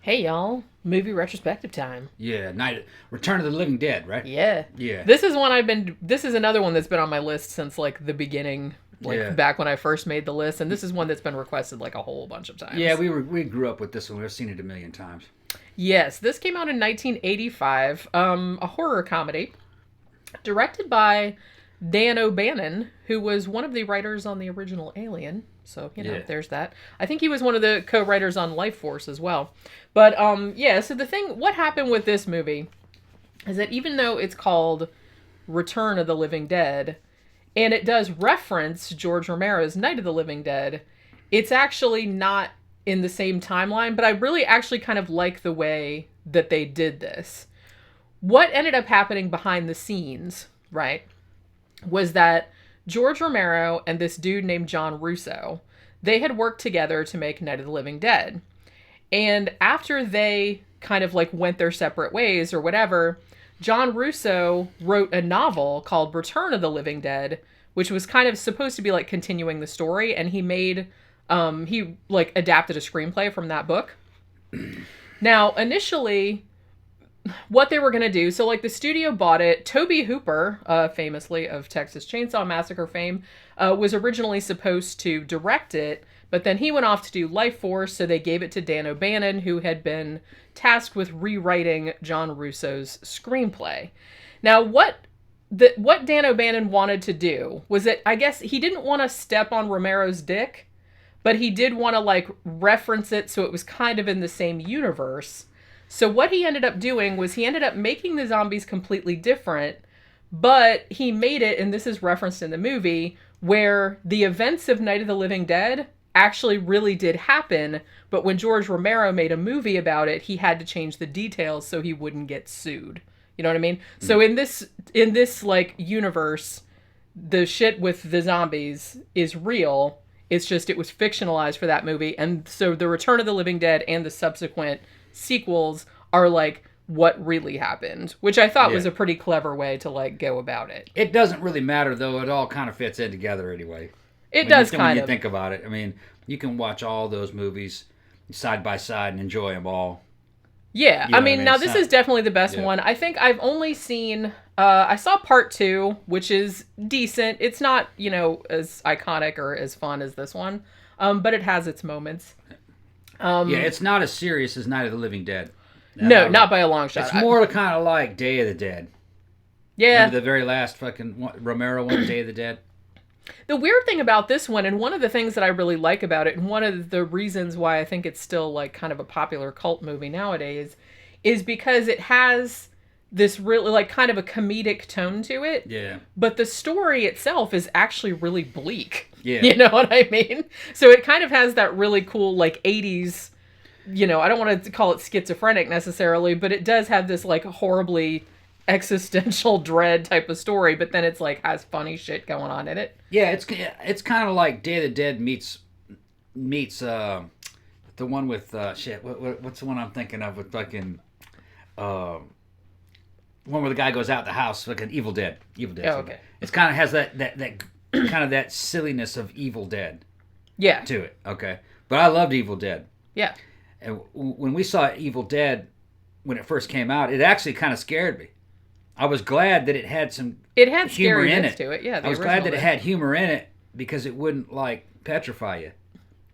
Hey y'all, movie retrospective time. Yeah, Return of the Living Dead, right? Yeah. Yeah. This is another one that's been on my list since like the beginning, back when I first made the list, and this is one that's been requested like a whole bunch of times. Yeah, we grew up with this one. We've seen it a million times. Yes, this came out in 1985, a horror comedy directed by Dan O'Bannon, who was one of the writers on the original Alien. So, there's that. I think he was one of the co-writers on Life Force as well. But, so what happened with this movie is that even though it's called Return of the Living Dead, and it does reference George Romero's Night of the Living Dead, it's actually not in the same timeline, but I really actually kind of like the way that they did this. What ended up happening behind the scenes, right, was that George Romero and this dude named John Russo, they had worked together to make Night of the Living Dead. And after they kind of like went their separate ways or whatever, John Russo wrote a novel called Return of the Living Dead, which was kind of supposed to be like continuing the story. And he adapted a screenplay from that book. Now, initially, what they were going to do, so like the studio bought it. Tobe Hooper, famously of Texas Chainsaw Massacre fame, was originally supposed to direct it, but then he went off to do Life Force, so they gave it to Dan O'Bannon, who had been tasked with rewriting John Russo's screenplay. Now, what Dan O'Bannon wanted to do was that, I guess, he didn't want to step on Romero's dick, but he did want to like reference it so it was kind of in the same universe. So what he ended up doing was he ended up making the zombies completely different, but he made it, and this is referenced in the movie, where the events of Night of the Living Dead actually really did happen, but when George Romero made a movie about it, he had to change the details so he wouldn't get sued. You know what I mean? Mm. So in this like universe, the shit with the zombies is real. It's just it was fictionalized for that movie, and so the Return of the Living Dead and the subsequent sequels are like what really happened, which I thought was a pretty clever way to like go about it. It doesn't really matter though. It all kind of fits in together anyway. It does kind of. When you think about it. I mean, you can watch all those movies side by side and enjoy them all. Yeah. I mean, now this is definitely the best one. I think I've only seen, I saw part 2, which is decent. It's not, as iconic or as fun as this one, but it has its moments. It's not as serious as Night of the Living Dead. No, not by a long shot. It's more kind of like Day of the Dead. Yeah. Remember the very last fucking Romero one, Day of the Dead? The weird thing about this one, and one of the things that I really like about it, and one of the reasons why I think it's still like kind of a popular cult movie nowadays, is because it has this really like kind of a comedic tone to it. Yeah. But the story itself is actually really bleak. Yeah. You know what I mean? So it kind of has that really cool like 80s, I don't want to call it schizophrenic necessarily, but it does have this like horribly existential dread type of story, but then it's like has funny shit going on in it. Yeah, it's kind of like Day of the Dead meets the one with what's the one I'm thinking of with fucking one where the guy goes out the house, fucking Evil Dead. Evil Dead. Oh, okay. It's kind of has that kind of that silliness of Evil Dead. Yeah. To it. Okay. But I loved Evil Dead. Yeah. And when we saw Evil Dead when it first came out, it actually kind of scared me. I was glad that it had some humor in it. To it. Yeah, I was glad that it had humor in it because it wouldn't like petrify you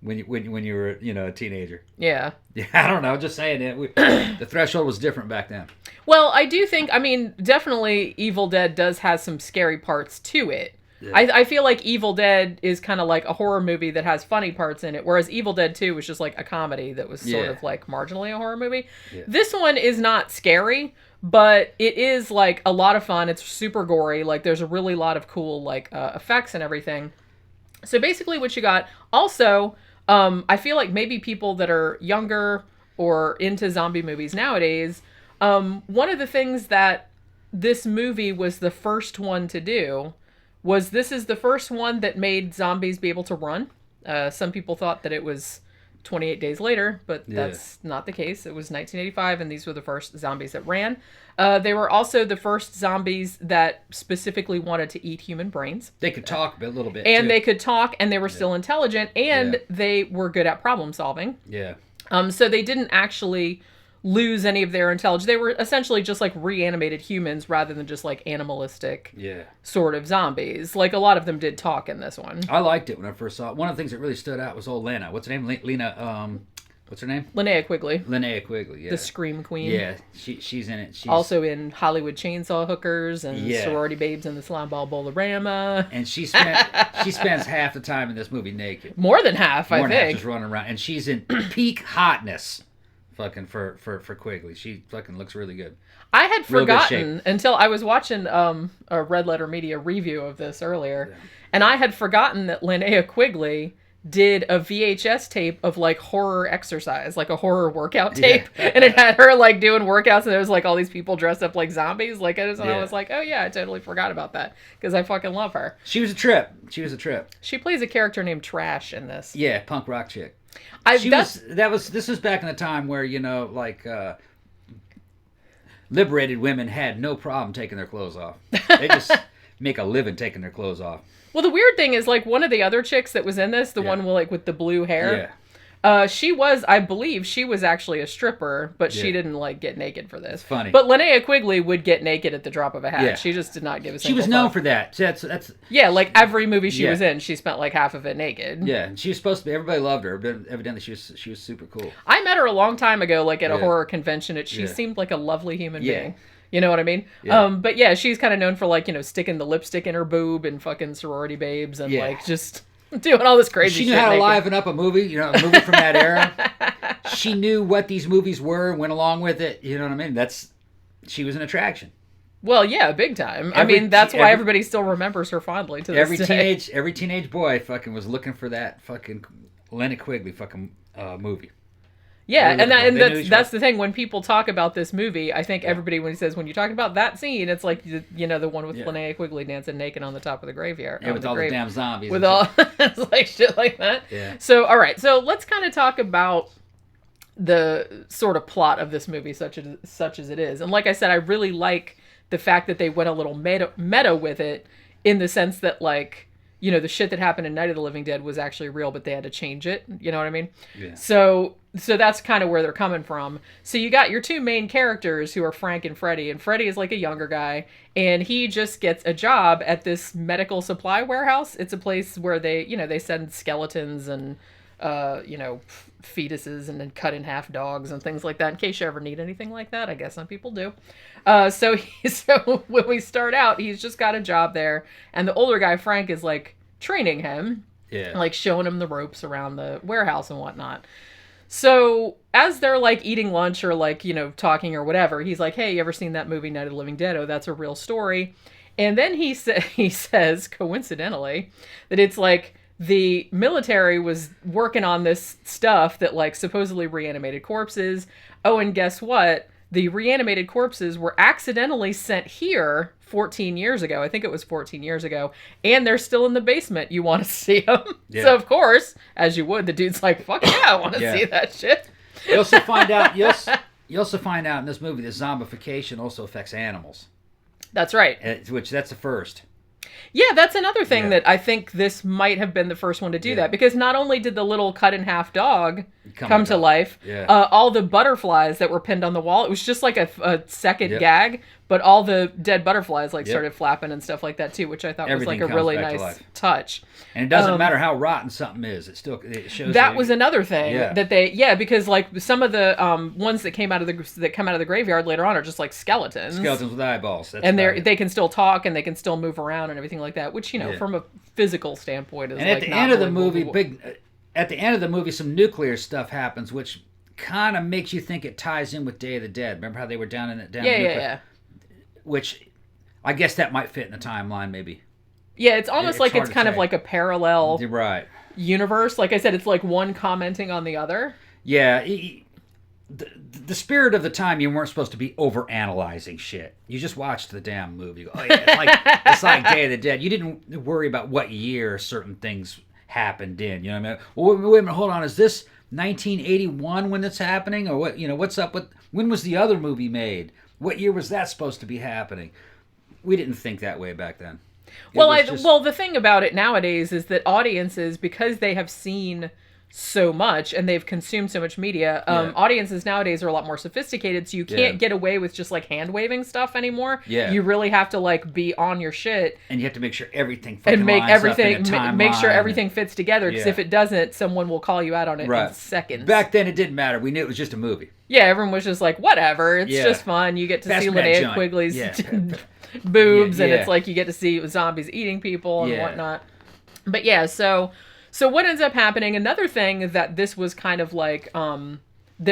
when you were a teenager. Yeah. Yeah, I don't know. Just saying it. The threshold was different back then. Well, I do think. I mean, definitely, Evil Dead does have some scary parts to it. Yeah. I feel like Evil Dead is kind of like a horror movie that has funny parts in it, whereas Evil Dead 2 was just like a comedy that was sort of like marginally a horror movie. Yeah. This one is not scary, but it is like a lot of fun. It's super gory. Like there's a really lot of cool like effects and everything. So basically what you got. Also, I feel like maybe people that are younger or into zombie movies nowadays, one of the things that this movie was the first one to do was this is the first one that made zombies be able to run. Some people thought that it was 28 Days Later, but that's not the case. It was 1985, and these were the first zombies that ran. They were also the first zombies that specifically wanted to eat human brains. They could talk a little bit, and too. They could talk, and they were still intelligent, and they were good at problem solving. Yeah. So they didn't actually lose any of their intelligence. They were essentially just like reanimated humans rather than just like animalistic sort of zombies. Like a lot of them did talk in this one. I liked it when I first saw it. One of the things that really stood out was old Lena. What's her name? Lena, what's her name? Linnea Quigley. Linnea Quigley, yeah. The Scream Queen. Yeah, she's in it. She's also in Hollywood Chainsaw Hookers and Sorority Babes in the Slimeball Bowl-orama. And she spends half the time in this movie naked. More than half, I think. More than half, just running around. And she's in peak hotness. Fucking for Quigley. She fucking looks really good. I had forgotten until I was watching a Red Letter Media review of this earlier, and I had forgotten that Linnea Quigley did a VHS tape of like horror exercise, like a horror workout tape, and it had her like doing workouts, and there was like all these people dressed up like zombies. Like I was like, oh yeah, I totally forgot about that because I fucking love her. She was a trip. She plays a character named Trash in this. Yeah, punk rock chick. This was back in the time where, you know, like liberated women had no problem taking their clothes off. They just make a living taking their clothes off. Well, the weird thing is, like, one of the other chicks that was in this, the one with the blue hair, I believe she was actually a stripper, but she didn't, like, get naked for this. Funny. But Linnea Quigley would get naked at the drop of a hat. Yeah. She just did not give a single She was known for that. That's yeah, like, every movie she was in, she spent, like, half of it naked. Yeah, and she was supposed to be, everybody loved her, but evidently she was super cool. I met her a long time ago, like, at a horror convention, and she seemed like a lovely human being. You know what I mean? Yeah. But yeah, she's kind of known for, like, you know, sticking the lipstick in her boob and fucking sorority babes and, like, just doing all this crazy shit. She knew how to liven up a movie, you know, a movie from that era. She knew what these movies were and went along with it. You know what I mean? She was an attraction. Well, yeah, big time. I mean, that's why everybody still remembers her fondly to this day. Every teenage boy fucking was looking for that fucking Linnea Quigley fucking movie. Yeah, and that's the thing. When people talk about this movie, I think everybody, when you're talking about that scene, it's like, you know, the one with Linnea Quigley dancing naked on the top of the graveyard. Yeah, with all the damn zombies. With all, it's like shit like that. Yeah. So, all right. So let's kind of talk about the sort of plot of this movie, such as it is. And like I said, I really like the fact that they went a little meta with it, in the sense that, like, you know, the shit that happened in Night of the Living Dead was actually real, but they had to change it. You know what I mean? Yeah. So that's kind of where they're coming from. So you got your two main characters who are Frank and Freddie. And Freddie is like a younger guy, and he just gets a job at this medical supply warehouse. It's a place where they send skeletons and, fetuses and then cut in half dogs and things like that, in case you ever need anything like that. I guess some people do. So when we start out, he's just got a job there, and the older guy, Frank, is like training him, like showing him the ropes around the warehouse and whatnot. So as they're like eating lunch or like, you know, talking or whatever, he's like, hey, you ever seen that movie Night of the Living Dead? Oh, that's a real story. And then he says, coincidentally, that it's like the military was working on this stuff that like supposedly reanimated corpses. Oh, and guess what? The reanimated corpses were accidentally sent here 14 years ago. I think it was 14 years ago. And they're still in the basement. You want to see them? Yeah. So, of course, as you would, the dude's like, fuck yeah, I want to see that shit. You also find out in this movie that zombification also affects animals. That's right. That's the first. Yeah, that's another thing that I think this might have been the first one to do that, because not only did the little cut in half dog come to life, all the butterflies that were pinned on the wall, it was just like a second gag, but all the dead butterflies started flapping and stuff like that too, which I thought was like a really nice touch. And it doesn't matter how rotten something is, it shows that was another thing that they because like some of the ones that come out of the graveyard later on are just like skeletons with eyeballs. And they can still talk and they can still move around and everything like that, which, you know, from a physical standpoint is at the end of the movie some nuclear stuff happens, which kind of makes you think it ties in with Day of the Dead. Remember how they were down in it? Which I guess that might fit in the timeline, maybe. Yeah, it's almost like it's kind of like a parallel universe. Like I said, it's like one commenting on the other. Yeah, the spirit of the time, you weren't supposed to be over-analyzing shit. You just watched the damn movie. Oh, yeah, it's like Day of the Dead. You didn't worry about what year certain things happened in. You know what I mean? Well, wait a minute, hold on. Is this 1981 when that's happening? Or what? You know, what's up with... When was the other movie made? What year was that supposed to be happening? We didn't think that way back then. Well, the thing about it nowadays is that audiences, because they have seen so much and they've consumed so much media. Audiences nowadays are a lot more sophisticated, so you can't get away with just like hand waving stuff anymore. You really have to like be on your shit, and you have to make sure everything and make lines everything up in a make sure timeline. everything fits together, because if it doesn't, someone will call you out on it in seconds. Back then it didn't matter. We knew it was just a movie. Yeah, everyone was just like, whatever, it's just fun. You get to see Linnea Quigley's boobs, and it's like you get to see zombies eating people and whatnot. But yeah, so what ends up happening, another thing that this was kind of like,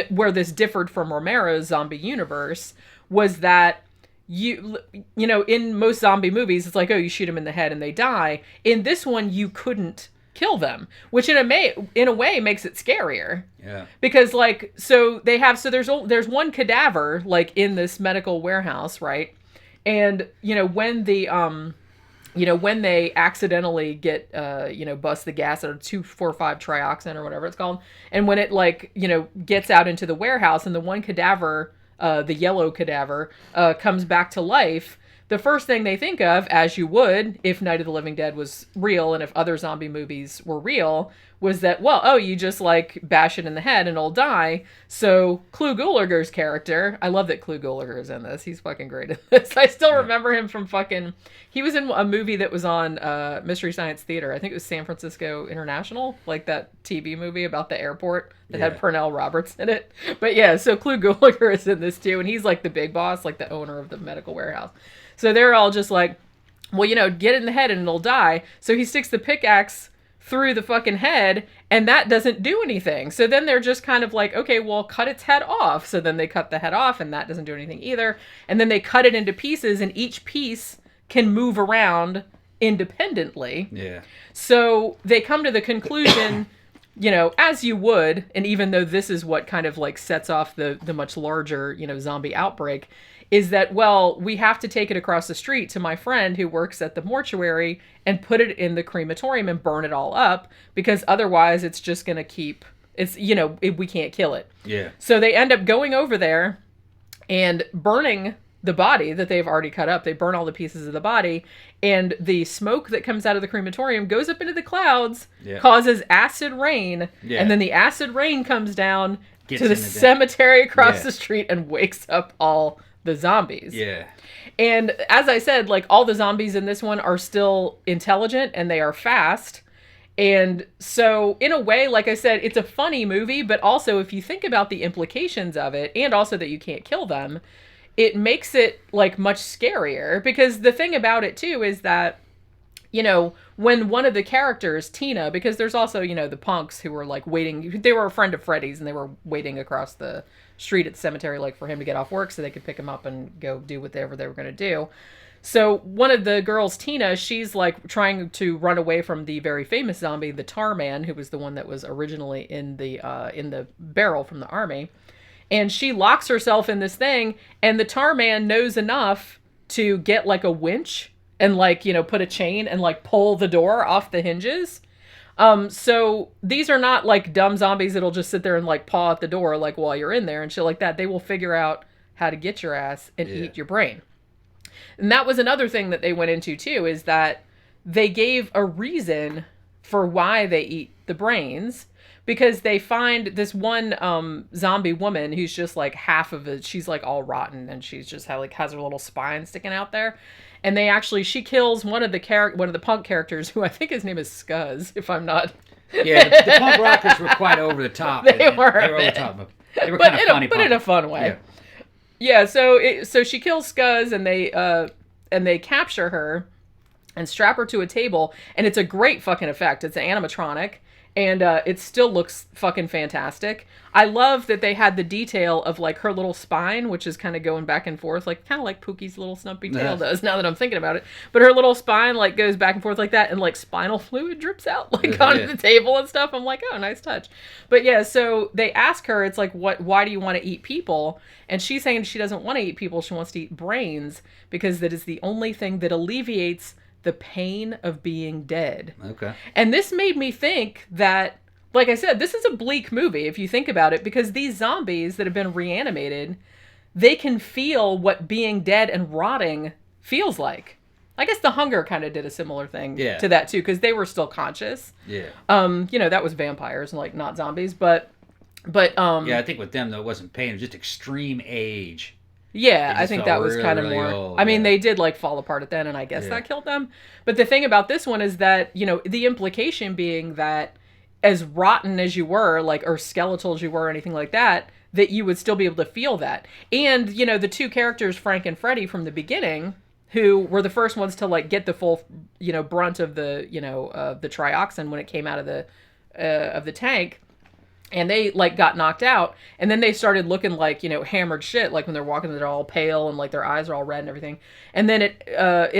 where this differed from Romero's zombie universe, was that you know, in most zombie movies, it's like, oh, you shoot them in the head and they die. In this one, you couldn't kill them, which in a way makes it scarier. Yeah. Because like, there's one cadaver like in this medical warehouse, right? And when they accidentally get, bust the gas out of 2,4,5-trioxin or whatever it's called. And when it gets out into the warehouse and the one cadaver, the yellow cadaver, comes back to life, the first thing they think of, as you would if Night of the Living Dead was real and if other zombie movies were real, was that, you just like bash it in the head and it'll die. So Clu Gulager's character, I love that Clu Gulager is in this. He's fucking great in this. I still remember him from he was in a movie that was on Mystery Science Theater. I think it was San Francisco International, like that TV movie about the airport that had Pernell Roberts in it. But yeah, so Clu Gulager is in this too, and he's like the big boss, like the owner of the medical warehouse. So they're all just like, get it in the head and it'll die. So he sticks the pickaxe through the fucking head, and that doesn't do anything. So then they're just kind of like, okay, well, cut its head off. So then they cut the head off, and that doesn't do anything either. And then they cut it into pieces, and each piece can move around independently. Yeah. So they come to the conclusion, as you would, and even though this is what kind of like sets off the much larger, zombie outbreak, is that, we have to take it across the street to my friend who works at the mortuary and put it in the crematorium and burn it all up, because otherwise it's just going to we can't kill it. Yeah. So they end up going over there and burning the body that they've already cut up. They burn all the pieces of the body, and the smoke that comes out of the crematorium goes up into the clouds, causes acid rain, and then the acid rain comes down to the cemetery across the street and wakes up all the zombies. Yeah. And as I said, like, all the zombies in this one are still intelligent and they are fast. And so in a way, like I said, it's a funny movie, but also if you think about the implications of it, and also that you can't kill them, it makes it like much scarier. Because the thing about it too is that, when one of the characters, Tina, because there's also, the punks who were like waiting, they were a friend of Freddy's and they were waiting across the street at the cemetery, like for him to get off work so they could pick him up and go do whatever they were going to do. So one of the girls, Tina, she's like trying to run away from the very famous zombie, the Tar Man, who was the one that was originally in the barrel from the army. And she locks herself in this thing, and the Tar Man knows enough to get like a winch and like, put a chain and like pull the door off the hinges. So these are not like dumb zombies that'll just sit there and like paw at the door like while you're in there and shit like that. They will figure out how to get your ass and eat your brain. And that was another thing that they went into too, is that they gave a reason for why they eat the brains, because they find this one zombie woman who's just like half of it. She's like all rotten, and she's just has her little spine sticking out there. And she kills one of the punk characters, who I think his name is Scuzz, if I'm not. Yeah, the punk rockers were quite over the top. They were over the top. They were kind of funny, but in a fun way. Yeah. So she kills Scuzz, and they capture her and strap her to a table, and it's a great fucking effect. It's an animatronic. And it still looks fucking fantastic. I love that they had the detail of like her little spine, which is kind of going back and forth, like kind of like Pookie's little snumpy tail does, now that I'm thinking about it. But her little spine like goes back and forth like that, and like spinal fluid drips out like onto the table and stuff. I'm like, oh, nice touch. But yeah, so they ask her, it's like, why do you want to eat people? And she's saying she doesn't want to eat people. She wants to eat brains, because that is the only thing that alleviates the pain of being dead. Okay. And this made me think that, like I said, this is a bleak movie if you think about it, because these zombies that have been reanimated, they can feel what being dead and rotting feels like. I guess the hunger kind of did a similar thing Yeah. to that too, because they were still conscious. Yeah. That was vampires and like not zombies, but Yeah, I think with them though, it wasn't pain; it was just extreme age. yeah, They I just think felt that was really, kind of really more. old, I mean, yeah. they did like fall apart at then, and I guess Yeah. that killed them. But the thing about this one is that the implication being that as rotten as you were, like or skeletal as you were, or anything like that, that you would still be able to feel that. And the two characters, Frank and Freddy, from the beginning, who were the first ones to like get the full brunt of the the trioxin when it came out of the tank. And they like got knocked out, and then they started looking like hammered shit. Like when they're walking, they're all pale and like their eyes are all red and everything. And then it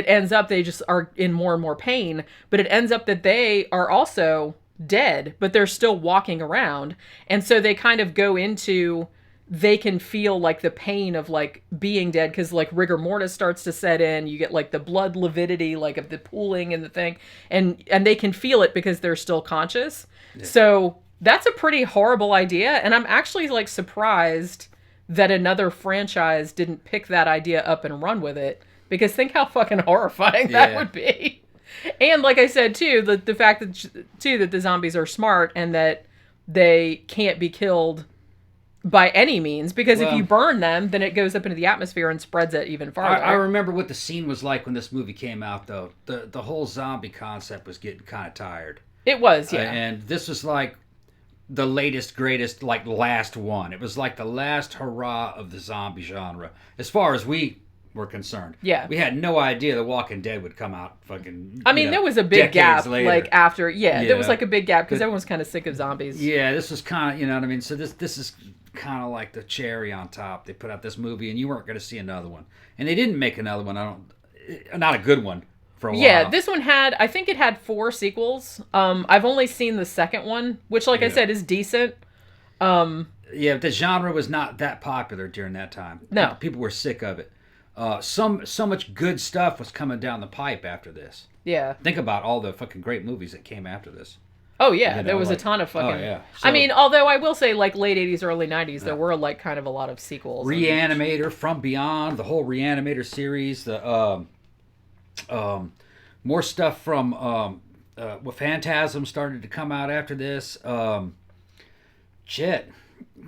ends up they just are in more and more pain. But it ends up that they are also dead, but they're still walking around, and so they kind of go into they can feel like the pain of like being dead because like rigor mortis starts to set in. You get like the blood lividity like of the pooling and the thing, and they can feel it because they're still conscious. Yeah. So that's a pretty horrible idea, and I'm actually like surprised that another franchise didn't pick that idea up and run with it, because think how fucking horrifying that would be. And like I said too, the fact that the zombies are smart and that they can't be killed by any means, because if you burn them, then it goes up into the atmosphere and spreads it even farther. I remember what the scene was like when this movie came out, though. The whole zombie concept was getting kind of tired. It was, yeah. And this was like the latest, greatest, like last one. It was like the last hurrah of the zombie genre, as far as we were concerned. Yeah. We had no idea The Walking Dead would come out fucking. I mean, there was a big gap, later. like after, there was like a big gap because everyone was kind of sick of zombies. Yeah, this was kind of, you know what I mean? So this is kind of like the cherry on top. They put out this movie and you weren't going to see another one. And they didn't make another one. Not a good one. For a while. Yeah, this one I think it had 4 sequels. I've only seen the second one, which, like I said, is decent. Yeah, the genre was not that popular during that time. No. People were sick of it. So much good stuff was coming down the pipe after this. Yeah. Think about all the fucking great movies that came after this. Oh, yeah. There was a ton of fucking... Oh, yeah. So, I mean, although I will say, like, late 80s, early 90s, there were, like, kind of a lot of sequels. Reanimator, From Beyond, the whole Reanimator series, the... more stuff from Phantasm started to come out after this. Fucking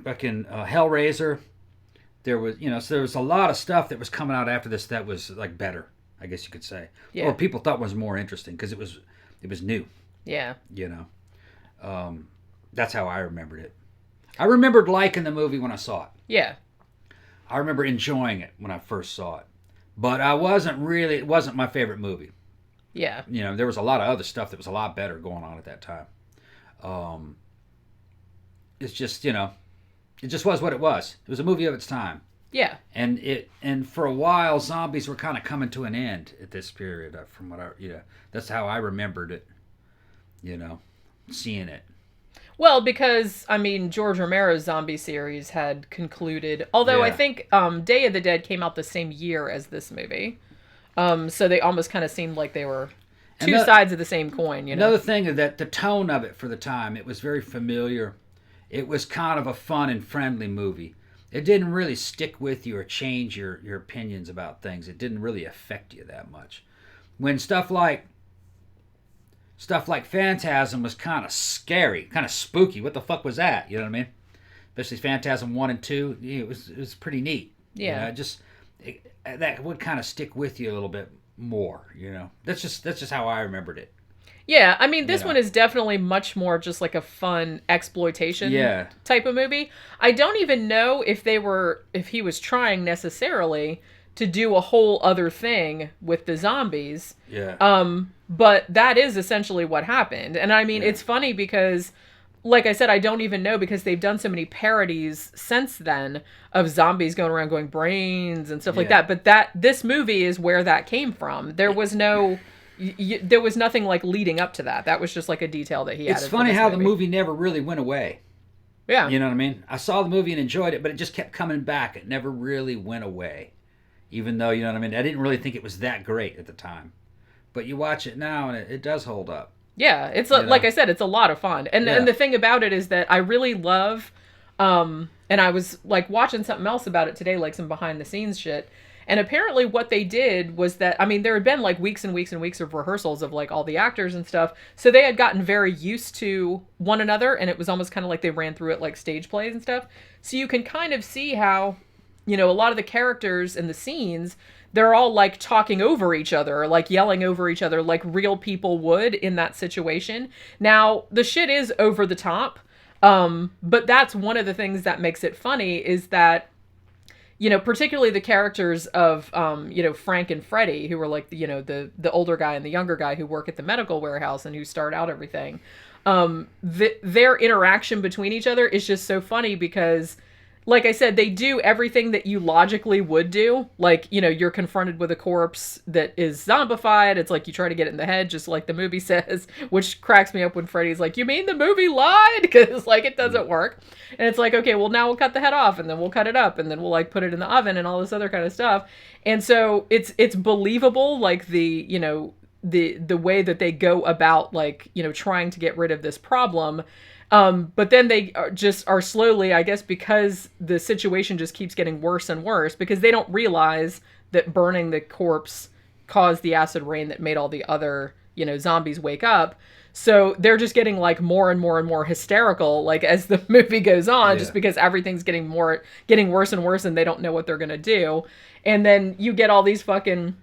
Hellraiser. There was, so there was a lot of stuff that was coming out after this that was like better, I guess you could say, or people thought was more interesting because it was new. Yeah. That's how I remembered it. I remembered liking the movie when I saw it. Yeah. I remember enjoying it when I first saw it. But it wasn't my favorite movie. Yeah. There was a lot of other stuff that was a lot better going on at that time. It's just, it just was what it was. It was a movie of its time. Yeah. And for a while, zombies were kind of coming to an end at this period. From what that's how I remembered it. Seeing it. Well, because, I mean, George Romero's zombie series had concluded. Although I think Day of the Dead came out the same year as this movie. So they almost kind of seemed like they were two sides of the same coin, Another thing is that the tone of it for the time, it was very familiar. It was kind of a fun and friendly movie. It didn't really stick with you or change your opinions about things. It didn't really affect you that much. When stuff like Phantasm was kind of scary, kind of spooky. What the fuck was that? You know what I mean? Especially Phantasm 1 and 2. It was pretty neat. Yeah. That would kind of stick with you a little bit more. That's just how I remembered it. Yeah, I mean, this one is definitely much more just like a fun exploitation type of movie. I don't even know if he was trying necessarily to do a whole other thing with the zombies. Yeah. But that is essentially what happened. And I mean, it's funny because, like I said, I don't even know because they've done so many parodies since then of zombies going around going brains and stuff like that. But this movie is where that came from. There was there was nothing like leading up to that. That was just like a detail that he added. It's funny how the movie never really went away. Yeah. You know what I mean? I saw the movie and enjoyed it, but it just kept coming back. It never really went away. Even though, you know what I mean? I didn't really think it was that great at the time. But you watch it now and it does hold up. Yeah, it's like I said, it's a lot of fun. And the thing about it is that I really love, and I was like watching something else about it today, like some behind the scenes shit. And apparently what they did was that, I mean, there had been like weeks and weeks and weeks of rehearsals of like all the actors and stuff. So they had gotten very used to one another, and it was almost kind of like they ran through it like stage plays and stuff. So you can kind of see how, you know, a lot of the characters in the scenes, they're all like talking over each other, or like yelling over each other like real people would in that situation. Now, the shit is over the top. But that's one of the things that makes it funny is that, you know, particularly the characters of, you know, Frank and Freddie, who were like, you know, the older guy and the younger guy who work at the medical warehouse and who start out everything. Their interaction between each other is just so funny because, like I said, they do everything that you logically would do. Like, you know, you're confronted with a corpse that is zombified. It's like you try to get it in the head, just like the movie says, which cracks me up when Freddy's like, you mean the movie lied? Because, like, it doesn't work. And it's like, okay, well, now we'll cut the head off, and then we'll cut it up, and then we'll, like, put it in the oven and all this other kind of stuff. And so it's believable, like, the, you know, the way that they go about, like, you know, trying to get rid of this problem. But then they are slowly, I guess, because the situation just keeps getting worse and worse, because they don't realize that burning the corpse caused the acid rain that made all the other, you know, zombies wake up. So they're just getting like more and more and more hysterical, like as the movie goes on, just because everything's getting worse and worse, and they don't know what they're going to do. And then you get all these fucking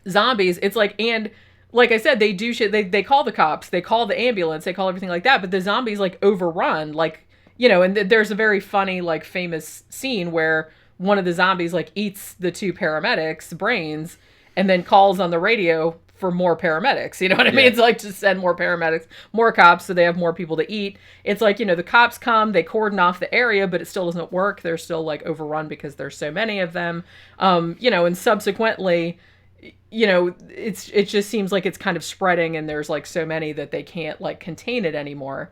zombies. It's like, and like I said, they do shit. They call the cops, they call the ambulance, they call everything like that. But the zombies like overrun, like, you know, and there's a very funny, like, famous scene where one of the zombies like eats the two paramedics' brains and then calls on the radio for more paramedics. You know what I mean? It's like to send more paramedics, more cops, so they have more people to eat. It's like, you know, the cops come, they cordon off the area, but it still doesn't work. They're still like overrun because there's so many of them. You know, and subsequently, you know, it just seems like it's kind of spreading, and there's like so many that they can't like contain it anymore.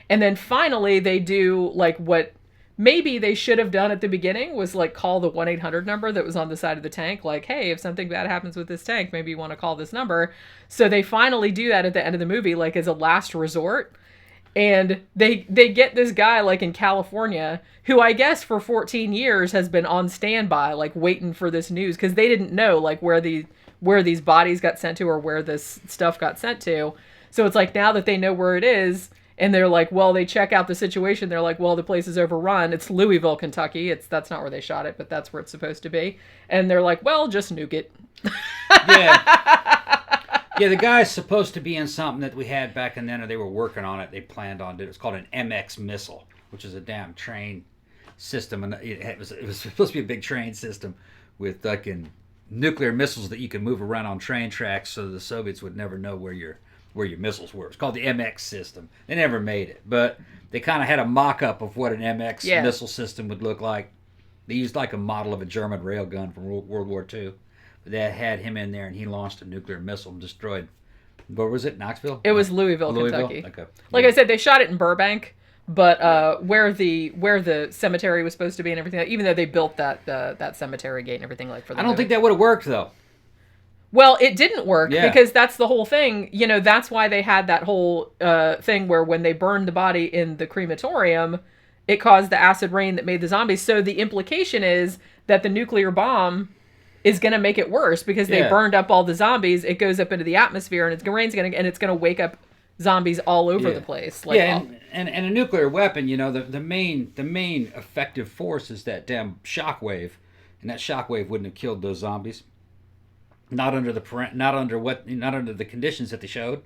And then finally they do like what maybe they should have done at the beginning, was like call the 1-800 number that was on the side of the tank. Like, hey, if something bad happens with this tank, maybe you want to call this number. So they finally do that at the end of the movie, like as a last resort. And they get this guy like in California who I guess for 14 years has been on standby, like waiting for this news, because they didn't know like where these bodies got sent to or where this stuff got sent to. So it's like now that they know where it is, and they're like, well, they check out the situation. They're like, well, the place is overrun. It's Louisville, Kentucky. That's not where they shot it, but that's where it's supposed to be. And they're like, well, just nuke it. Yeah, the guy's supposed to be in something that we had back in then, or they were working on it. They planned on it. It's called an MX missile, which is a damn train system, and it was supposed to be a big train system with fucking nuclear missiles that you can move around on train tracks, so the Soviets would never know where your missiles were. It's called the MX system. They never made it, but they kind of had a mock-up of what an MX missile system would look like. They used like a model of a German railgun from World War II. That had him in there, and he launched a nuclear missile and destroyed. Where was it? Knoxville? It was Louisville, Kentucky. Okay. Like I said, they shot it in Burbank, but where the cemetery was supposed to be and everything, even though they built that cemetery gate and everything like for the I don't think that would have worked though. Well, it didn't work because that's the whole thing. You know, that's why they had that whole thing where when they burned the body in the crematorium, it caused the acid rain that made the zombies. So the implication is that the nuclear bomb is going to make it worse because they burned up all the zombies. It goes up into the atmosphere, and it's going to wake up zombies all over the place. Like and a nuclear weapon, you know, the main effective force is that damn shockwave, and that shockwave wouldn't have killed those zombies. Not under the conditions that they showed.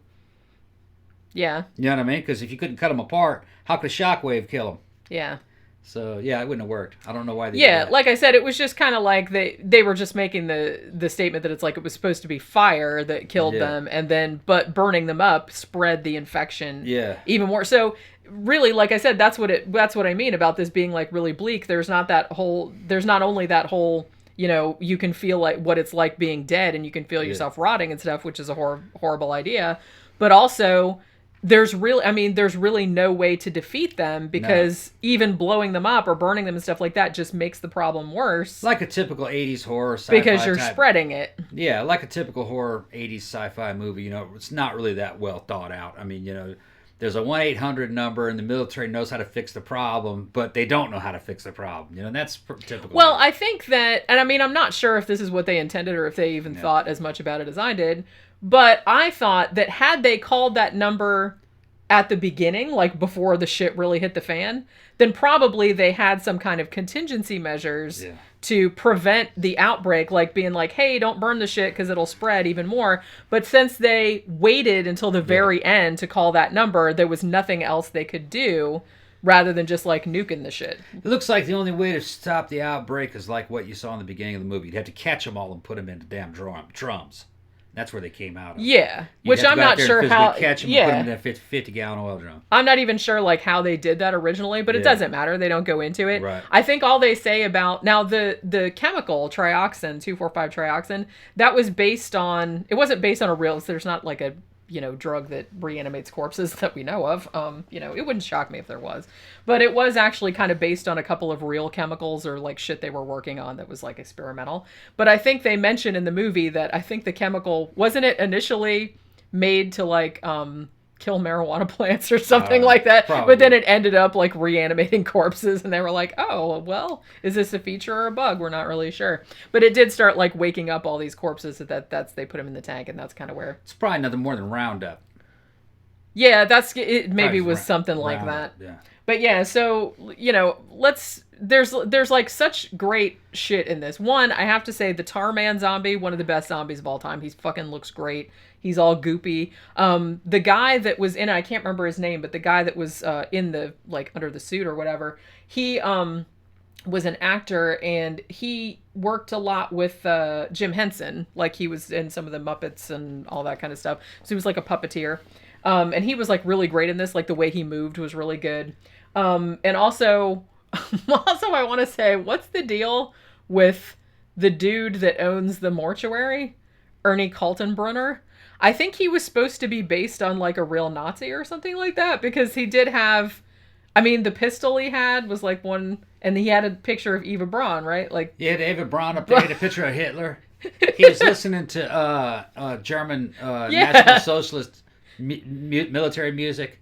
Yeah. You know what I mean? Because if you couldn't cut them apart, how could a shockwave kill them? Yeah. So, yeah, it wouldn't have worked. I don't know why they did that. Like I said, it was just kind of like they were just making the statement that it's like it was supposed to be fire that killed them, and then, but burning them up spread the infection even more. So, really, like I said, that's what I mean about this being, like, really bleak. There's not only that whole, you know, you can feel like what it's like being dead, and you can feel yourself rotting and stuff, which is a horrible idea, but also there's really no way to defeat them because even blowing them up or burning them and stuff like that just makes the problem worse. Like a typical 80s horror sci-fi because you're spreading it. Yeah, like a typical horror 80s sci-fi movie, you know, it's not really that well thought out. I mean, you know, there's a 1-800 number, and the military knows how to fix the problem, but they don't know how to fix the problem. And that's typical. Well, I think that, and I mean, I'm not sure if this is what they intended or if they even thought as much about it as I did, but I thought that had they called that number at the beginning, like before the shit really hit the fan, then probably they had some kind of contingency measures to prevent the outbreak, like being like, hey, don't burn the shit because it'll spread even more. But since they waited until the very end to call that number, there was nothing else they could do rather than just like nuking the shit. It looks like the only way to stop the outbreak is like what you saw in the beginning of the movie. You'd have to catch them all and put them into damn drums. That's where they came out of. Yeah, which I'm not sure how. Catch them and put them in a 50-gallon oil drum. I'm not even sure like how they did that originally, but it doesn't matter. They don't go into it. Right. I think all they say about now the chemical trioxin, 2,4,5 trioxin, that was based on. It wasn't based on a real. There's not like a drug that reanimates corpses that we know of. It wouldn't shock me if there was, but it was actually kind of based on a couple of real chemicals or like shit they were working on that was like experimental. But I think they mentioned in the movie that I think the chemical wasn't it initially made to like kill marijuana plants or something like that. Probably. But then it ended up like reanimating corpses, and they were like, oh, well, is this a feature or a bug? We're not really sure. But it did start like waking up all these corpses that's they put them in the tank, and that's kind of where it's probably nothing more than Roundup. Yeah, it maybe was something like that. Yeah. But yeah, so there's like such great shit in this. One, I have to say the Tar Man zombie, one of the best zombies of all time. He's fucking looks great. He's all goopy. The guy that was in it, I can't remember his name, but the guy that was in the like under the suit or whatever, he was an actor, and he worked a lot with Jim Henson. Like he was in some of the Muppets and all that kind of stuff. So he was like a puppeteer. And he was like really great in this. Like the way he moved was really good. And also I want to say, what's the deal with the dude that owns the mortuary? Ernie Kaltenbrunner. I think he was supposed to be based on like a real Nazi or something like that, because he did have, I mean, the pistol he had was like one, and he had a picture of Eva Braun, right? Like, yeah, Eva Braun up there, a picture of Hitler. He was listening to German National Socialist military music.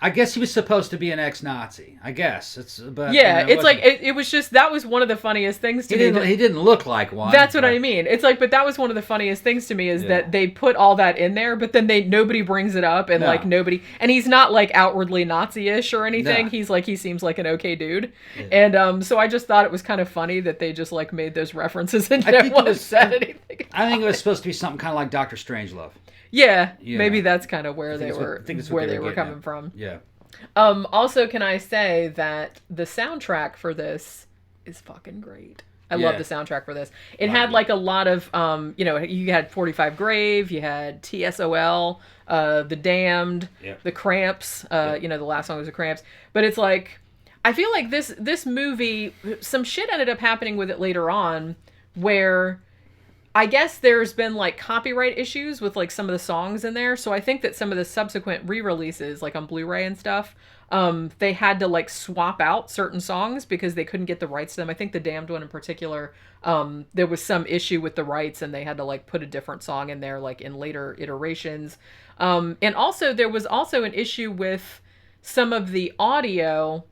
I guess he was supposed to be an ex-Nazi. I guess it's like it was just that was one of the funniest things to me. He didn't look like one. That's what I mean. It's like, but that was one of the funniest things to me is that they put all that in there, but then nobody brings it up, and like nobody, and he's not like outwardly Nazi-ish or anything. No. He's like he seems like an okay dude, and so I just thought it was kind of funny that they just like made those references and no one said anything. I think it was supposed to be something kind of like Dr. Strangelove. Yeah, maybe that's kind of where they were coming from. Yeah. Also, can I say that the soundtrack for this is fucking great. I love the soundtrack for this. It had like a lot of, you had 45 Grave, you had TSOL, The Damned, The Cramps, the last song was The Cramps. But it's like, I feel like this movie, some shit ended up happening with it later on where I guess there's been like copyright issues with like some of the songs in there. So I think that some of the subsequent re-releases, like on Blu-ray and stuff, they had to like swap out certain songs because they couldn't get the rights to them. I think the Damned one in particular, there was some issue with the rights and they had to like put a different song in there, like in later iterations. And also there was also an issue with some of the audio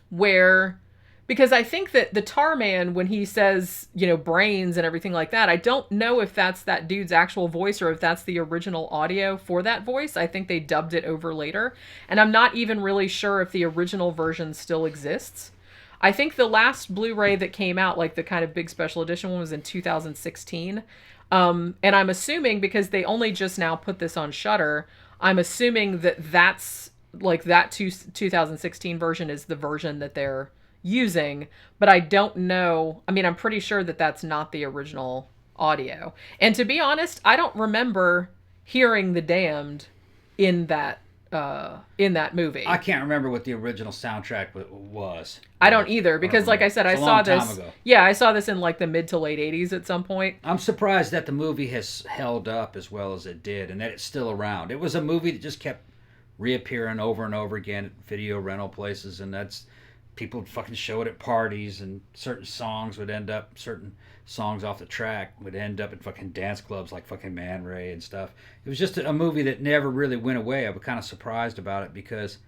where, because I think that the Tar Man, when he says, brains and everything like that, I don't know if that's that dude's actual voice or if that's the original audio for that voice. I think they dubbed it over later. And I'm not even really sure if the original version still exists. I think the last Blu-ray that came out, like the kind of big special edition one, was in 2016. And I'm assuming, because they only just now put this on Shudder, I'm assuming that that's, like that 2016 version is the version that they're using, but I don't know. I mean, I'm pretty sure that that's not the original audio. And to be honest, I don't remember hearing The Damned in that movie. I can't remember what the original soundtrack was. I don't either, because like I said, I saw this. Yeah, I saw this in like the mid to late 80s at some point. I'm surprised that the movie has held up as well as it did and that it's still around. It was a movie that just kept reappearing over and over again at video rental places, and that's people would fucking show it at parties, and certain songs off the track would end up in fucking dance clubs like fucking Man Ray and stuff. It was just a movie that never really went away. I was kind of surprised about it because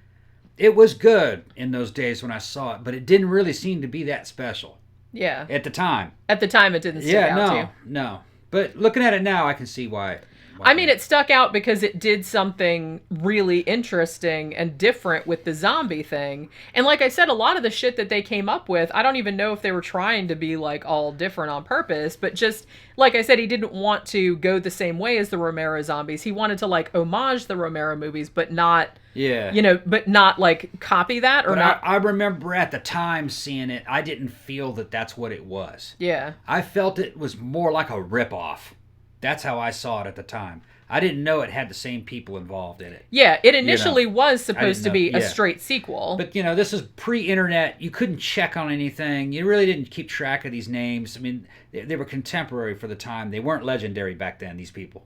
it was good in those days when I saw it, but it didn't really seem to be that special. Yeah. At the time. At the time, it didn't stick out to you. No. But looking at it now, I can see why. I mean, it stuck out because it did something really interesting and different with the zombie thing. And like I said, a lot of the shit that they came up with, I don't even know if they were trying to be like all different on purpose, but just, like I said, he didn't want to go the same way as the Romero zombies. He wanted to like homage the Romero movies, but not, but not like copy that or not. I remember at the time seeing it, I didn't feel that that's what it was. Yeah. I felt it was more like a ripoff. That's how I saw it at the time. I didn't know it had the same people involved in it. Yeah, it initially was supposed to be a straight sequel. But, this is pre-internet. You couldn't check on anything. You really didn't keep track of these names. I mean, they were contemporary for the time. They weren't legendary back then, these people.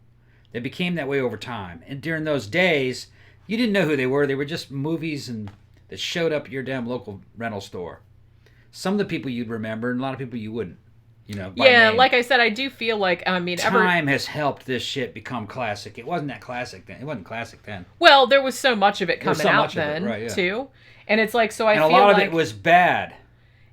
They became that way over time. And during those days, you didn't know who they were. They were just movies that showed up at your damn local rental store. Some of the people you'd remember, and a lot of people you wouldn't. Name. Like I said, I do feel like, time has helped this shit become classic. It wasn't that classic then. It wasn't classic then. Well, there was so much of it coming out then, too. And it's like, so I feel like... And a lot of it was bad.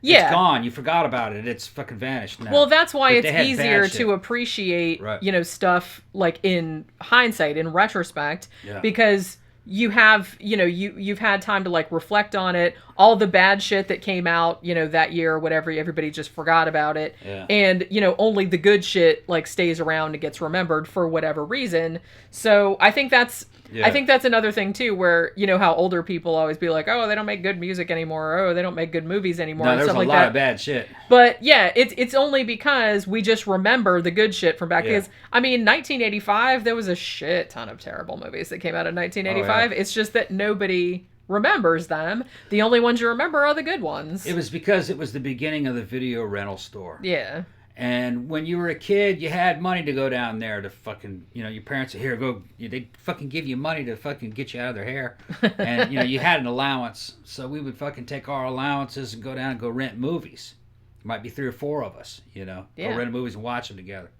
Yeah. It's gone. You forgot about it. It's fucking vanished now. Well, that's why it's easier to appreciate, stuff like in hindsight, in retrospect, because... you have, you've had time to like reflect on it, all the bad shit that came out, that year or whatever, everybody just forgot about it. Yeah. And, only the good shit like stays around and gets remembered for whatever reason. So I think that's another thing too, where, how older people always be like, oh, they don't make good music anymore. Or, oh, they don't make good movies anymore. No, there's a lot of bad shit. But yeah, it's only because we just remember the good shit from back. Because 1985, there was a shit ton of terrible movies that came out in 1985. Oh, yeah. It's just that nobody remembers them. The only ones you remember are the good ones. It was because it was the beginning of the video rental store. Yeah. And when you were a kid, you had money to go down there to fucking, your parents said, here, go, they fucking give you money to fucking get you out of their hair. And, you had an allowance. So we would fucking take our allowances and go down and go rent movies. It might be 3 or 4 of us, Go rent movies and watch them together.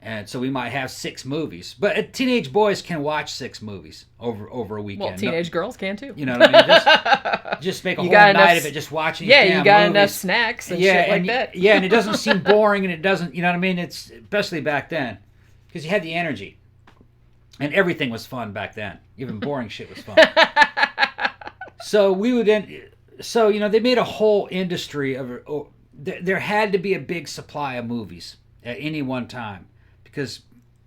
And so we might have 6 movies. But teenage boys can watch 6 movies over a weekend. Well, teenage girls can too. You know what I mean? Just make a whole night of it just watching you got movies. Enough snacks and shit like that. Yeah, and it doesn't seem boring, and it doesn't, you know what I mean? It's especially back then. Because you had the energy. And everything was fun back then. Even boring shit was fun. So we would then... So, they made a whole industry of... There had to be a big supply of movies at any one time. Because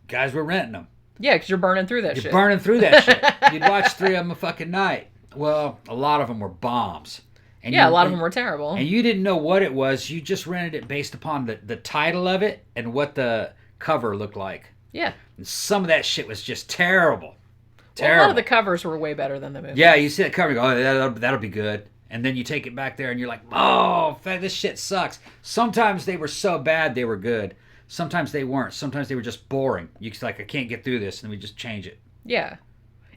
guys were renting them. Yeah, because you're burning through that shit. You're burning through that shit. You'd watch 3 of them a fucking night. Well, a lot of them were bombs. And a lot of them were terrible. And you didn't know what it was. You just rented it based upon the title of it and what the cover looked like. Yeah. And some of that shit was just terrible. Well, a lot of the covers were way better than the movie. Yeah, you see that cover and go, oh, that'll be good. And then you take it back there and you're like, oh, this shit sucks. Sometimes they were so bad they were good. Sometimes they weren't. Sometimes they were just boring. You just like, I can't get through this, and we just change it. Yeah.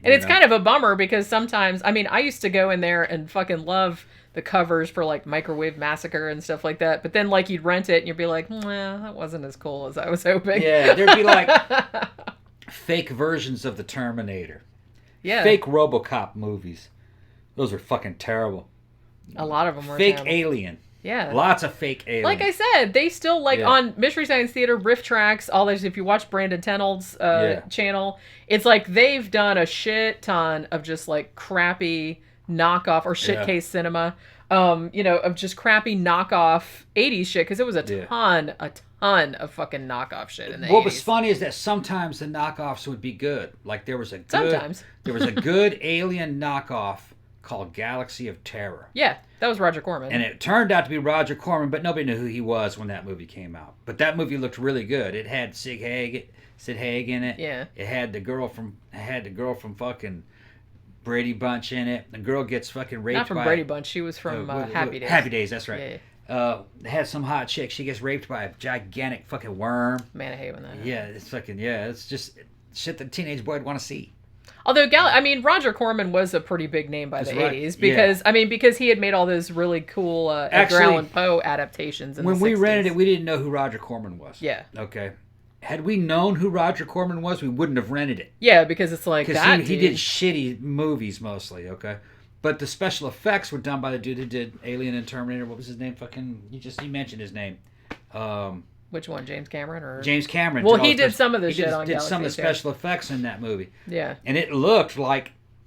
And it's kind of a bummer because sometimes, I used to go in there and fucking love the covers for like Microwave Massacre and stuff like that. But then like you'd rent it and you'd be like, well, that wasn't as cool as I was hoping. Yeah, there'd be like fake versions of the Terminator. Yeah. Fake RoboCop movies. Those were fucking terrible. A lot of them were fake terrible. Alien. Yeah. Lots of fake aliens. Like I said, they still, on Mystery Science Theater, Riff Tracks, all this, if you watch Brandon Tenold's channel, it's like they've done a shit ton of just, like, crappy knockoff, or shitcase cinema, of just crappy knockoff 80s shit, because it was a ton of fucking knockoff shit in the 80s. What was funny is that sometimes the knockoffs would be good. Like, there was a good alien knockoff called Galaxy of Terror. Yeah, that was Roger Corman. And it turned out to be Roger Corman, but nobody knew who he was when that movie came out. But that movie looked really good. It had Sid Haig in it. Yeah. It had the girl from fucking Brady Bunch in it. The girl gets fucking raped. Not from Brady Bunch. She was from Happy Days. Happy Days, that's right. Yeah. It had some hot chick. She gets raped by a gigantic fucking worm. Man, I hate when that happens. Yeah, it's fucking it's just shit that a teenage boy would want to see. Although Roger Corman was a pretty big name by the 80s because he had made all those really cool Edgar Allan Poe adaptations in the 60s. When we rented it, we didn't know who Roger Corman was. Yeah. Okay. Had we known who Roger Corman was, we wouldn't have rented it. Yeah, because it's like that he did shitty movies mostly, okay? But the special effects were done by the dude who did Alien and Terminator. What was his name? You mentioned his name. Which one, James Cameron? Or James Cameron. Well, he did some of the shit on Galaxy. He did some of the special effects in that movie. Yeah. And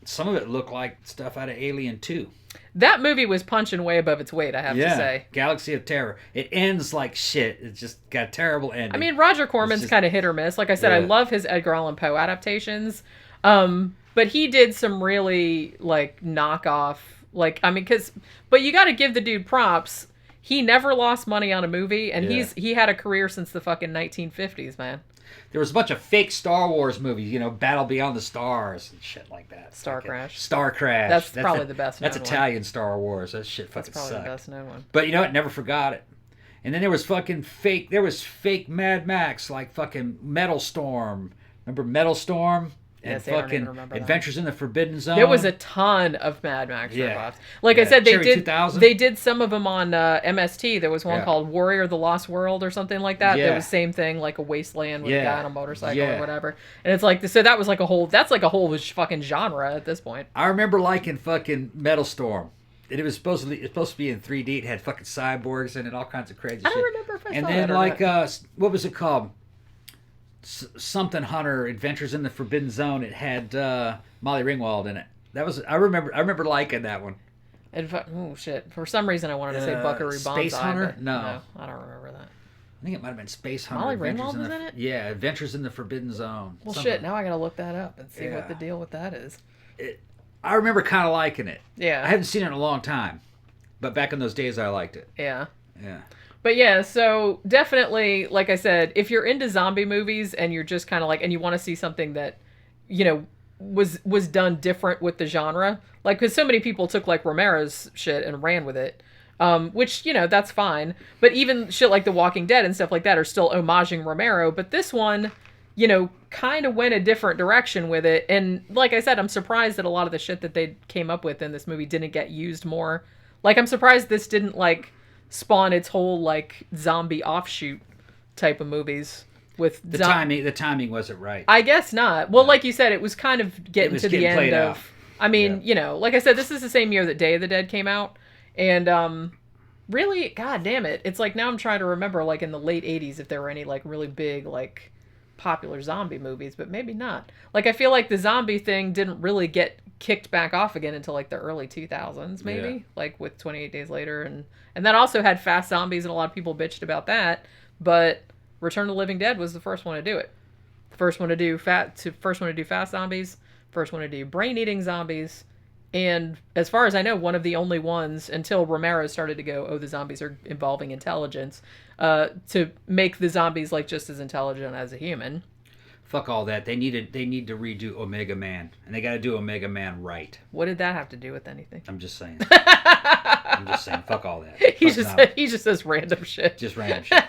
some of it looked like stuff out of Alien 2. That movie was punching way above its weight, I have to say. Galaxy of Terror. It ends like shit. It's just got a terrible ending. I mean, Roger Corman's kind of hit or miss. Like I said, I love his Edgar Allan Poe adaptations. But he did some really, knockoff... But you got to give the dude props. He never lost money on a movie, and he had a career since the fucking 1950s, man. There was a bunch of fake Star Wars movies, Battle Beyond the Stars and shit like that. Star Crash. That's probably the best known one. That's Italian Star Wars. That shit fucking sucked. That's probably the best known one. But you know what? Never forgot it. And then there was fake Mad Max, like fucking Metal Storm. Remember Metal Storm? And fucking Adventures in the Forbidden Zone. There was a ton of Mad Max ripoffs. I said, they did some of them on MST. There was one called Warrior of the Lost World or something like that. There was the same thing, like a wasteland with a guy on a motorcycle or whatever. And it's like, so that was like that's like a whole fucking genre at this point. I remember liking fucking Metal Storm. And it was supposed to be in 3D. It had fucking cyborgs in it, all kinds of crazy shit. I don't remember if I saw that or not. What was it called? Something Hunter, Adventures in the Forbidden Zone. It had Molly Ringwald in it. I remember liking that one. Oh shit! For some reason, I wanted to say Buckaroo Banzai. Space Hunter? No, I don't remember that. I think it might have been Space Hunter. Molly Ringwald was in it? Yeah, Adventures in the Forbidden Zone. Well, shit! Now I gotta look that up and see what the deal with that is. I remember kind of liking it. Yeah. I haven't seen it in a long time, but back in those days, I liked it. Yeah. Yeah. But yeah, so definitely, like I said, if you're into zombie movies and you're just kind of and you want to see something that, was done different with the genre, because so many people took Romero's shit and ran with it, which, that's fine. But even shit like The Walking Dead and stuff like that are still homaging Romero. But this one, kind of went a different direction with it. And like I said, I'm surprised that a lot of the shit that they came up with in this movie didn't get used more. I'm surprised this didn't, spawn its whole zombie offshoot type of movies with the timing wasn't right. I guess not. Well, like you said, it was kind of getting to the end of. Out. I mean, like I said, this is the same year that Day of the Dead came out, and really, god damn it, it's now I'm trying to remember in the late '80s if there were any really big popular zombie movies, but maybe not. I feel like the zombie thing didn't really get kicked back off again until the early 2000s, maybe with 28 Days Later, and that also had fast zombies, and a lot of people bitched about that. But Return of the Living Dead was the first one to do it. The first one to do fast zombies, first one to do brain-eating zombies, and as far as I know, one of the only ones until Romero started to go, the zombies are involving intelligence, to make the zombies just as intelligent as a human. Fuck all that. They need to redo Omega Man, and they got to do Omega Man right. What did that have to do with anything? I'm just saying. Fuck all that. He just says random shit. Just random shit.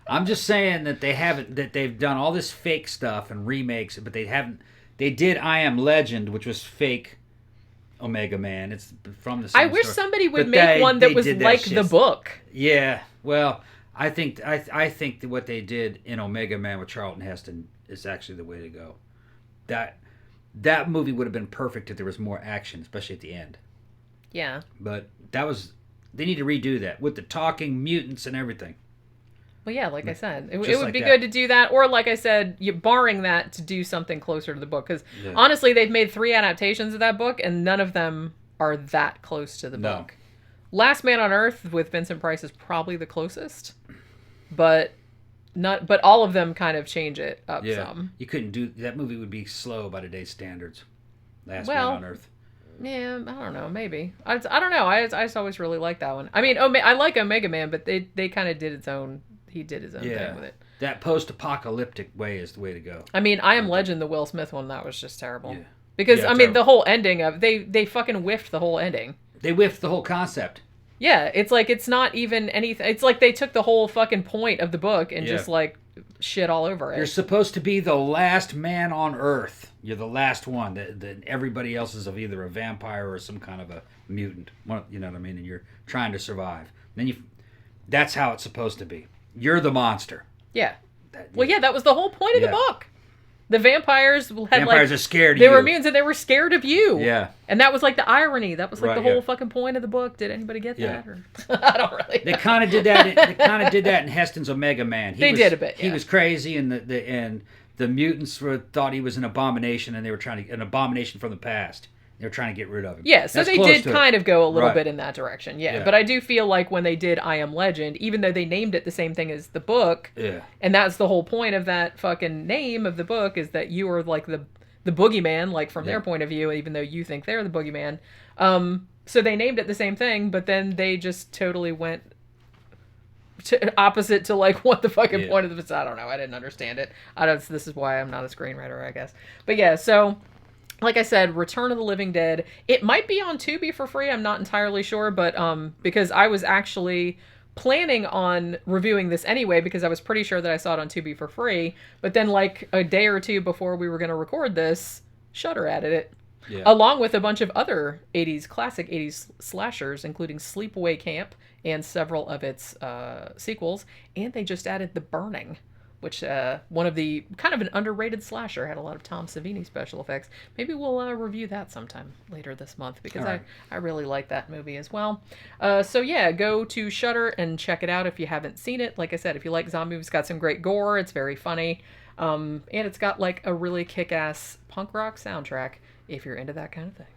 I'm just saying that they've done all this fake stuff and remakes, but they haven't. They did I Am Legend, which was fake Omega Man. It's from the same I wish story. somebody would make one that was like the book. Yeah. Well, I think that what they did in Omega Man with Charlton Heston is actually the way to go. That movie would have been perfect if there was more action, especially at the end. Yeah. But they need to redo that with the talking mutants and everything. Well, yeah, like I said, it would be good to do that. Or, like I said, barring that, to do something closer to the book. Because, honestly, they've made 3 adaptations of that book, and none of them are that close to the book. Last Man on Earth with Vincent Price is probably the closest. But all of them kind of change it up some. You couldn't do... That movie would be slow by today's standards. Last Man on Earth. Yeah, I don't know. Maybe. I don't know. I just always really liked that one. I mean, I like Omega Man, but they kind of did its own... He did his own thing with it. That post-apocalyptic way is the way to go. I mean, I Am Legend, the Will Smith one, that was just terrible. Yeah. Because, the whole ending of... They fucking whiffed the whole ending. They whiffed the whole concept. Yeah, it's it's not even anything... It's they took the whole fucking point of the book and just, shit all over it. You're supposed to be the last man on Earth. You're the last one. That everybody else is of either a vampire or some kind of a mutant. You know what I mean? And you're trying to survive. That's how it's supposed to be. You're the monster. Yeah. That was the whole point of the book. The vampires are scared of you. They were mutants and they were scared of you. Yeah. And that was like the irony. That was like the whole fucking point of the book. Did anybody get that? Or... I don't really know. They kind of did that. They kind of did that in Heston's Omega Man. They did a bit. He was crazy, and the mutants thought he was an abomination, and they were an abomination from the past. They were trying to get rid of him. Yeah, so they did kind of go a little bit in that direction. Yeah, but I do feel like when they did I Am Legend, even though they named it the same thing as the book, and that's the whole point of that fucking name of the book, is that you are like the boogeyman, like from their point of view, even though you think they're the boogeyman. So they named it the same thing, but then they just totally went opposite to like what the fucking point of the... I don't know. I didn't understand it. This is why I'm not a screenwriter, I guess. But yeah, so... Like I said, Return of the Living Dead. It might be on Tubi for free. I'm not entirely sure, but because I was actually planning on reviewing this anyway, because I was pretty sure that I saw it on Tubi for free. But then, like a day or two before we were going to record this, Shudder added it, along with a bunch of other classic 80s slashers, including Sleepaway Camp and several of its sequels. And they just added The Burning, which one of the kind of an underrated slasher, had a lot of Tom Savini special effects. Maybe we'll review that sometime later this month, because I really like that movie as well. So yeah, go to Shudder and check it out if you haven't seen it. Like I said, if you like zombie movies, it's got some great gore. It's very funny. And it's got like a really kick-ass punk rock soundtrack if you're into that kind of thing.